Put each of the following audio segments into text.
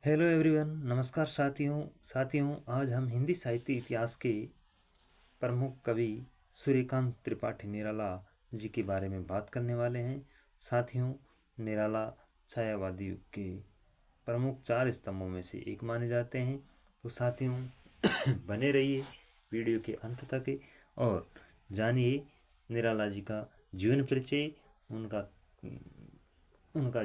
Hello everyone, नमस्कार साथियों। आज हम हिंदी साहित्य इतिहास के प्रमुख कवि सूर्यकांत त्रिपाठी निराला जी के बारे में बात करने वाले हैं। साथियों, निराला छायावादी युग के प्रमुख चार स्तंभों में से एक माने जाते हैं। तो साथियों, बने रहिए वीडियो के अंत तक और जानिए निराला जी का जीवन परिचय, उनका उनका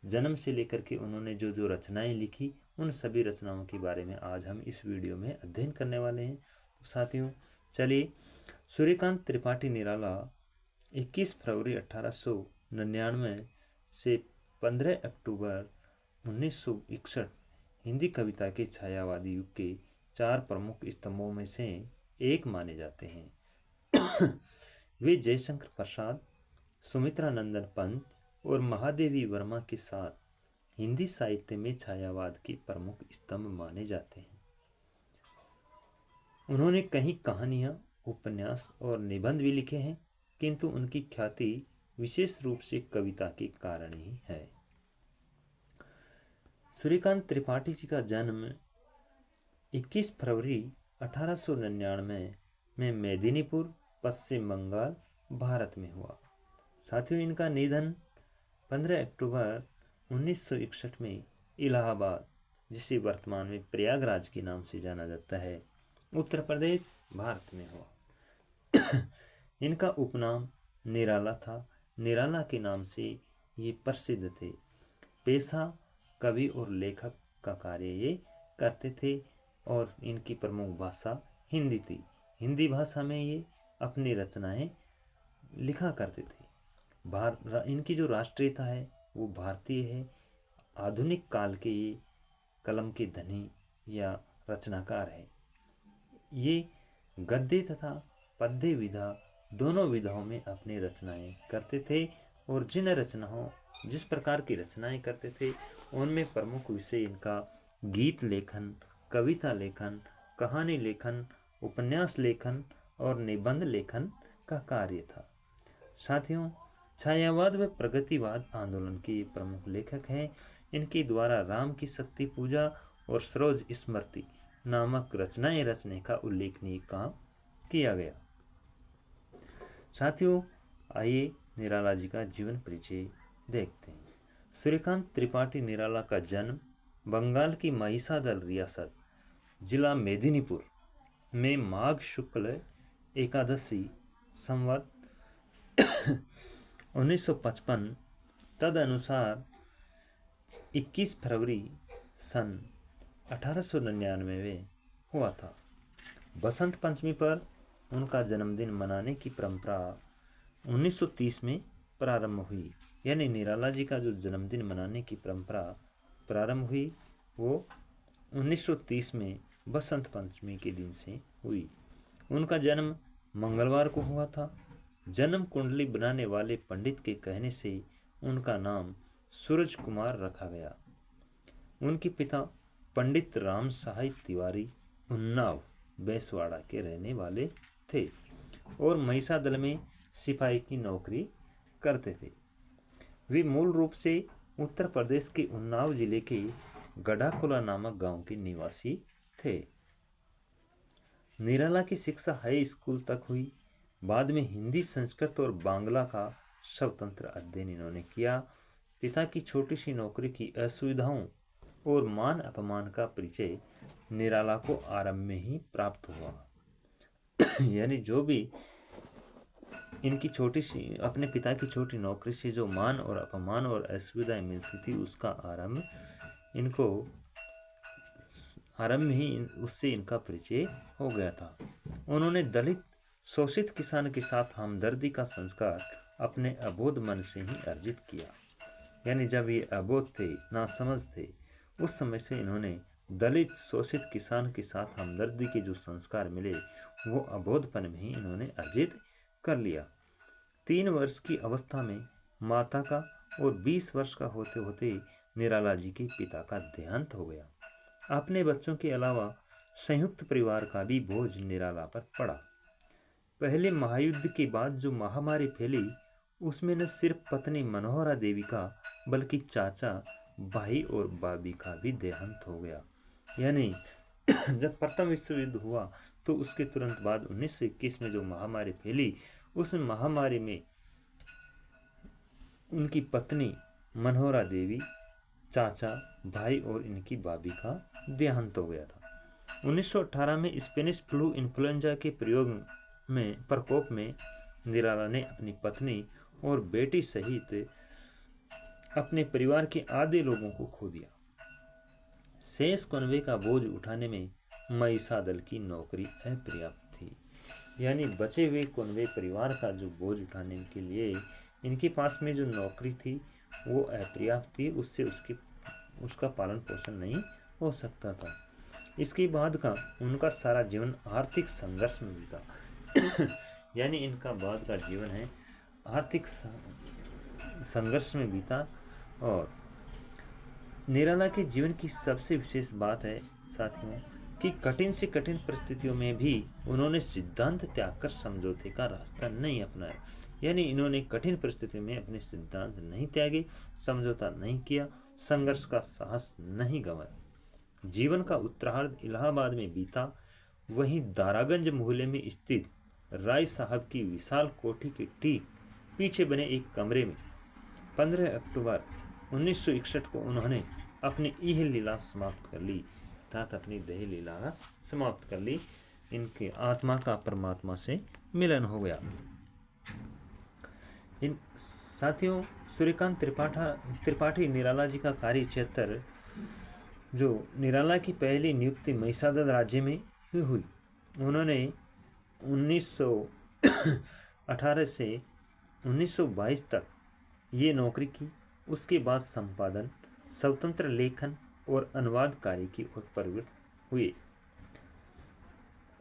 जन्म से लेकर के उन्होंने जो जो रचनाएं लिखी, उन सभी रचनाओं के बारे में आज हम इस वीडियो में अध्ययन करने वाले हैं। तो साथियों, चलिए। सूर्यकांत त्रिपाठी निराला 21 फरवरी 1899 से 15 अक्टूबर 1961 हिंदी कविता के छायावादी युग के चार प्रमुख स्तंभों में से एक माने जाते हैं। वे जयशंकर प्रसाद, सुमित्रा नंदन पंत और महादेवी वर्मा के साथ हिंदी साहित्य में छायावाद के प्रमुख स्तंभ माने जाते हैं। उन्होंने कई कहानियां, उपन्यास और निबंध भी लिखे हैं, किंतु उनकी ख्याति विशेष रूप से कविता के कारण ही है। सूर्यकांत त्रिपाठी जी का जन्म 21 फरवरी 1899 में मेदिनीपुर, पश्चिम बंगाल, भारत में हुआ। साथियों, इनका निधन 15 अक्टूबर 1961 में इलाहाबाद, जिसे वर्तमान में प्रयागराज के नाम से जाना जाता है, उत्तर प्रदेश, भारत में हुआ। इनका उपनाम निराला था। निराला के नाम से ये प्रसिद्ध थे। पेशा कवि और लेखक का कार्य ये करते थे और इनकी प्रमुख भाषा हिंदी थी। हिंदी भाषा में ये अपनी रचनाएं लिखा करते थे। इनकी जो राष्ट्रीयता है वो भारतीय है। आधुनिक काल के ये कलम के धनी या रचनाकार है। ये गद्य तथा पद्य विधा दोनों विधाओं में अपनी रचनाएं करते थे और जिस प्रकार की रचनाएं करते थे उनमें प्रमुख विषय इनका गीत लेखन, कविता लेखन, कहानी लेखन, उपन्यास लेखन और निबंध लेखन का कार्य था। साथियों, छायावाद व प्रगतिवाद आंदोलन के प्रमुख लेखक हैं। इनके द्वारा राम की शक्ति पूजा और सरोज स्मृति नामक रचनाएं रचने का उल्लेखनीय काम किया गया। साथियों, आइए निराला जी का जीवन परिचय देखते हैं। सूर्यकांत त्रिपाठी निराला का जन्म बंगाल की महिसादल रियासत, जिला मेदिनीपुर में माघ शुक्ल एकादशी संवत 1955 तदनुसार 21 फरवरी सन 1899 में हुआ था। बसंत पंचमी पर उनका जन्मदिन मनाने की परंपरा 1930 में प्रारंभ हुई। यानी निराला जी का जो जन्मदिन मनाने की परंपरा प्रारंभ हुई वो 1930 में बसंत पंचमी के दिन से हुई। उनका जन्म मंगलवार को हुआ था। जन्म कुंडली बनाने वाले पंडित के कहने से उनका नाम सूरज कुमार रखा गया। उनके पिता पंडित राम सहाय तिवारी उन्नाव बेसवाड़ा के रहने वाले थे और महिसादल में सिपाही की नौकरी करते थे। वे मूल रूप से उत्तर प्रदेश के उन्नाव जिले के गढ़ाकोला नामक गांव के निवासी थे। निराला की शिक्षा हाई स्कूल तक हुई। बाद में हिंदी, संस्कृत और बांग्ला का स्वतंत्र अध्ययन इन्होंने किया। पिता की छोटी सी नौकरी की असुविधाओं और मान अपमान का परिचय निराला को आरंभ में ही प्राप्त हुआ। यानी जो भी इनकी छोटी सी अपने पिता की छोटी नौकरी से जो मान और अपमान और असुविधाएं मिलती थी, उसका आरंभ में ही उससे इनका परिचय हो गया था। उन्होंने दलित शोषित किसान के साथ हमदर्दी का संस्कार अपने अबोध मन से ही अर्जित किया। यानी जब ये अबोध थे, नासमझ थे, उस समय से इन्होंने दलित शोषित किसान के साथ हमदर्दी के जो संस्कार मिले वो अबोधपन में ही इन्होंने अर्जित कर लिया। 3 वर्ष की अवस्था में माता का और 20 वर्ष का होते होते निराला जी के पिता का देहांत हो गया। अपने बच्चों के अलावा संयुक्त परिवार का भी बोझ निराला पर पड़ा। पहले महायुद्ध के बाद जो महामारी फैली उसमें न सिर्फ पत्नी मनोहरा देवी का बल्कि चाचा भाई और भाभी का भी देहांत हो गया। यानी जब प्रथम विश्व युद्ध हुआ तो उसके तुरंत बाद 1921 में जो महामारी फैली, उस महामारी में उनकी पत्नी मनोहरा देवी, चाचा, भाई और इनकी भाभी का देहांत हो गया था। 1918 में स्पेनिश फ्लू इन्फ्लुएंजा के प्रकोप में निराला ने अपनी पत्नी और बेटी सहित अपने परिवार के आधे लोगों को खो दिया। शेष कुनबे का बोझ उठाने में मईसा दल की नौकरी अपर्याप्त थी। यानी बचे हुए कुनबे परिवार का जो बोझ उठाने के लिए इनके पास में जो नौकरी थी वो अपर्याप्त थी, उससे उसका पालन पोषण नहीं हो सकता था। इसके बाद का उनका सारा जीवन आर्थिक संघर्ष में बीता। यानी इनका बाद का जीवन है आर्थिक संघर्ष में बीता। और निराला के जीवन की सबसे विशेष बात है साथियों कि कठिन से कठिन परिस्थितियों में भी उन्होंने सिद्धांत त्याग कर समझौते का रास्ता नहीं अपनाया। यानी इन्होंने कठिन परिस्थिति में अपने सिद्धांत नहीं त्यागे, समझौता नहीं किया, संघर्ष का साहस नहीं गंवाया। जीवन का उत्तरार्ध इलाहाबाद में बीता। वहीं दारागंज मोहल्ले में स्थित राय साहब की विशाल कोठी के ठीक पीछे बने एक कमरे में 15 अक्टूबर 1961 को उन्होंने अपनी इह लीला समाप्त कर ली, अर्थात अपनी देह लीला समाप्त कर ली। इनके आत्मा का परमात्मा से मिलन हो गया। इन साथियों, सूर्यकांत त्रिपाठी निराला जी का कार्य क्षेत्र, जो निराला की पहली नियुक्ति महिसादल राज्य में ही हुई। उन्होंने 1918 से 1922 तक ये नौकरी की। उसके बाद संपादन, स्वतंत्र लेखन और अनुवाद कार्य की ओर प्रवृत्त हुए।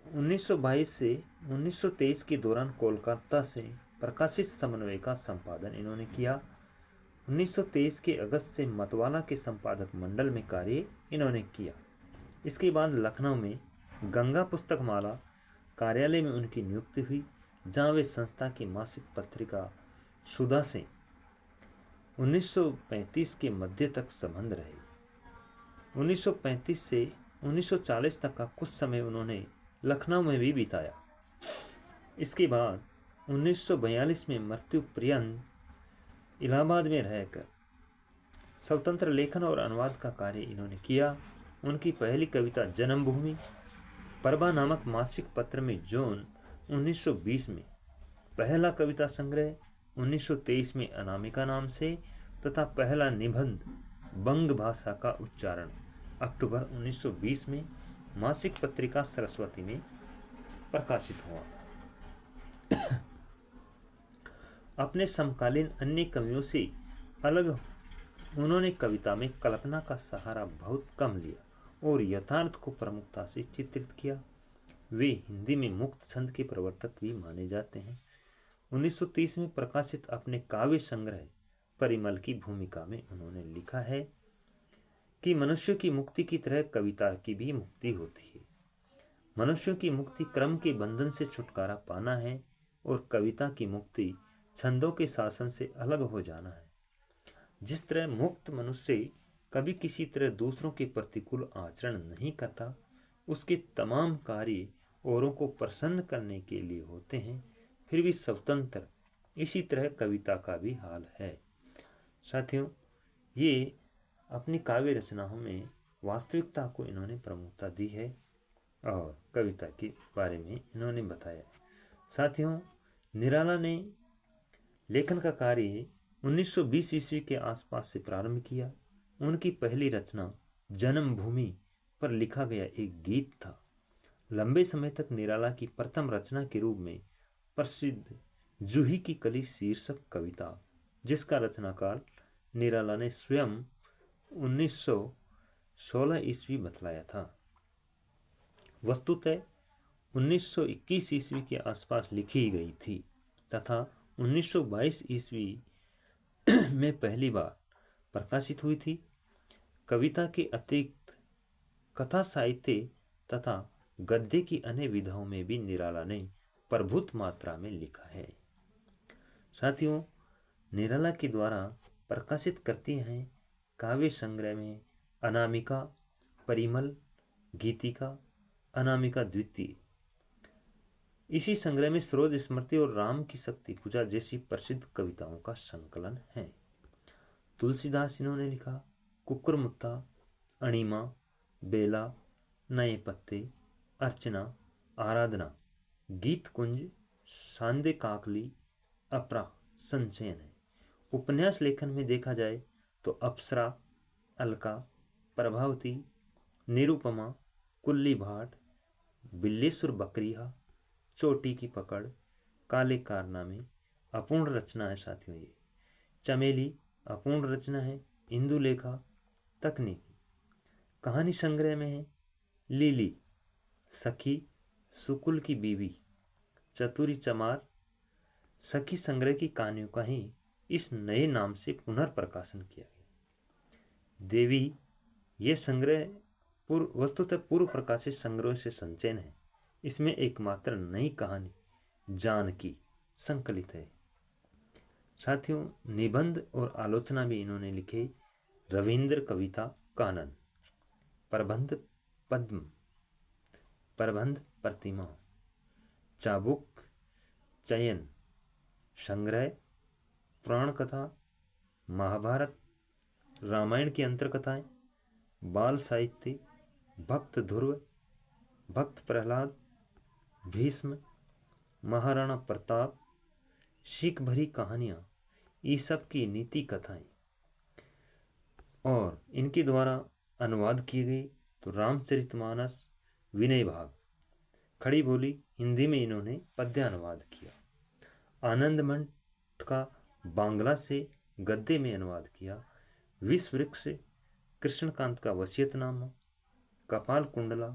1922 से 1923 के दौरान कोलकाता से प्रकाशित समन्वय का संपादन इन्होंने किया। 1923 के अगस्त से मतवाला के संपादक मंडल में कार्य इन्होंने किया। इसके बाद लखनऊ में गंगा पुस्तक माला कार्यालय में उनकी नियुक्ति हुई, जहां वे संस्था की मासिक पत्रिका सुधा से 1935 के मध्य तक संबंध रहे। 1935 से 1940 तक का कुछ समय उन्होंने लखनऊ में भी बिताया। इसके बाद 1942 में मृत्यु पर्यंत इलाहाबाद में रहकर स्वतंत्र लेखन और अनुवाद का कार्य इन्होंने किया। उनकी पहली कविता जन्मभूमि प्रभा नामक मासिक पत्र में जून 1920 में, पहला कविता संग्रह 1923 में अनामिका नाम से तथा पहला निबंध बंग भाषा का उच्चारण अक्टूबर 1920 में मासिक पत्रिका सरस्वती में प्रकाशित हुआ। अपने समकालीन अन्य कवियों से अलग उन्होंने कविता में कल्पना का सहारा बहुत कम लिया और यथार्थ को प्रमुखता से चित्रित किया। वे हिंदी में मुक्त छंद के प्रवर्तक भी माने जाते हैं। 1930 में प्रकाशित अपने काव्य संग्रह परिमल की भूमिका में उन्होंने लिखा है कि मनुष्य की मुक्ति की तरह कविता की भी मुक्ति होती है। मनुष्यों की मुक्ति क्रम के बंधन से छुटकारा पाना है और कविता की मुक्ति छंदों के शासन से अलग हो जाना है। जिस तरह मुक्त मनुष्य कभी किसी तरह दूसरों के प्रतिकूल आचरण नहीं करता, उसके तमाम कार्य औरों को प्रसन्न करने के लिए होते हैं, फिर भी स्वतंत्र, इसी तरह कविता का भी हाल है। साथियों, ये अपनी काव्य रचनाओं में वास्तविकता को इन्होंने प्रमुखता दी है और कविता के बारे में इन्होंने बताया। साथियों, निराला ने लेखन का कार्य 1920 ईस्वी के आसपास से प्रारंभ किया। उनकी पहली रचना जन्मभूमि पर लिखा गया एक गीत था। लंबे समय तक निराला की प्रथम रचना के रूप में प्रसिद्ध जूही की कली शीर्षक कविता, जिसका रचनाकाल निराला ने स्वयं 1916 ईस्वी बतलाया था, वस्तुतः 1921 ईस्वी के आसपास लिखी गई थी तथा 1922 ईस्वी में पहली बार प्रकाशित हुई थी। कविता के अतिरिक्त कथा साहित्य तथा गद्य की अन्य विधाओं में भी निराला ने प्रभुत मात्रा में लिखा है। साथियों, निराला के द्वारा प्रकाशित कृतियां हैं काव्य संग्रह में अनामिका, परिमल, गीतिका, अनामिका द्वितीय। इसी संग्रह में सरोज स्मृति और राम की शक्ति पूजा जैसी प्रसिद्ध कविताओं का संकलन है। तुलसीदास इन्होंने लिखा कुकुरमुत्ता, अणिमा, बेला, नए पत्ते, अर्चना, आराधना, गीत कुंज, सांदे काकली, अपरा, संचयन है। उपन्यास लेखन में देखा जाए तो अप्सरा, अलका, प्रभावती, निरुपमा, कुल्ली भाट, बिल्लेश्वर बकरिया, चोटी की पकड़, काले कारनामे अपूर्ण रचना है साथियों। ये चमेली अपूर्ण रचना है। इंदुलेखा तकनीकी। कहानी संग्रह में है लीली, सखी, सुकुल की बीवी, चतुरी चमार। सखी संग्रह की कहानियों का ही इस नए नाम से पुनर्प्रकाशन किया गया। देवी ये संग्रह वस्तुतः पूर्व प्रकाशित संग्रह से संचयन है। इसमें एकमात्र नई कहानी जानकी संकलित है। साथियों, निबंध और आलोचना भी इन्होंने लिखे। रविंद्र कविता कानन, प्रबंध पद्म, प्रबंध प्रतिमा, चाबुक, चयन, संग्रह, पुराण कथा, महाभारत, रामायण की अंतरकथाएं, बाल साहित्य, भक्त ध्रुव, भक्त प्रहलाद, भीष्म, महाराणा प्रताप, सीख भरी कहानियाँ, ईसब की नीति कथाएं, और इनके द्वारा अनुवाद की गई तो रामचरितमानस, विनय भाग, खड़ी बोली हिंदी में इन्होंने पद्यानुवाद किया। आनंद मठ का बांग्ला से गद्य में अनुवाद किया। विश्व वृक्ष कृष्णकांत का वसीयतनामा, कपाल कुंडला,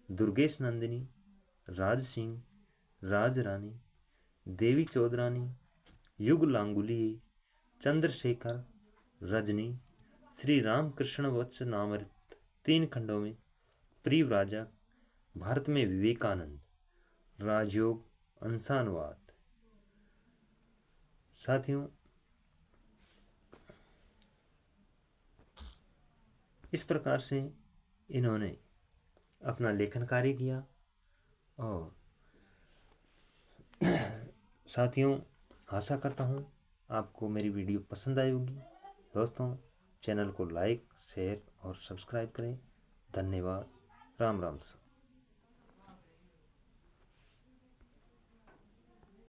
दुर्गेश नंदिनी, राज सिंह, राज रानी, देवी चौधरानी, युग लांगुली, चंद्रशेखर, रजनी, श्री राम कृष्ण वत्स नामृत 3 खंडों में, प्रिय राजा, भारत में विवेकानंद, राजयोग, अंशानुवाद। साथियों, इस प्रकार से इन्होंने अपना लेखन कार्य किया। और साथियों, आशा करता हूँ आपको मेरी वीडियो पसंद आई होगी। दोस्तों, चैनल को लाइक, शेयर और सब्सक्राइब करें। धन्यवाद। राम राम।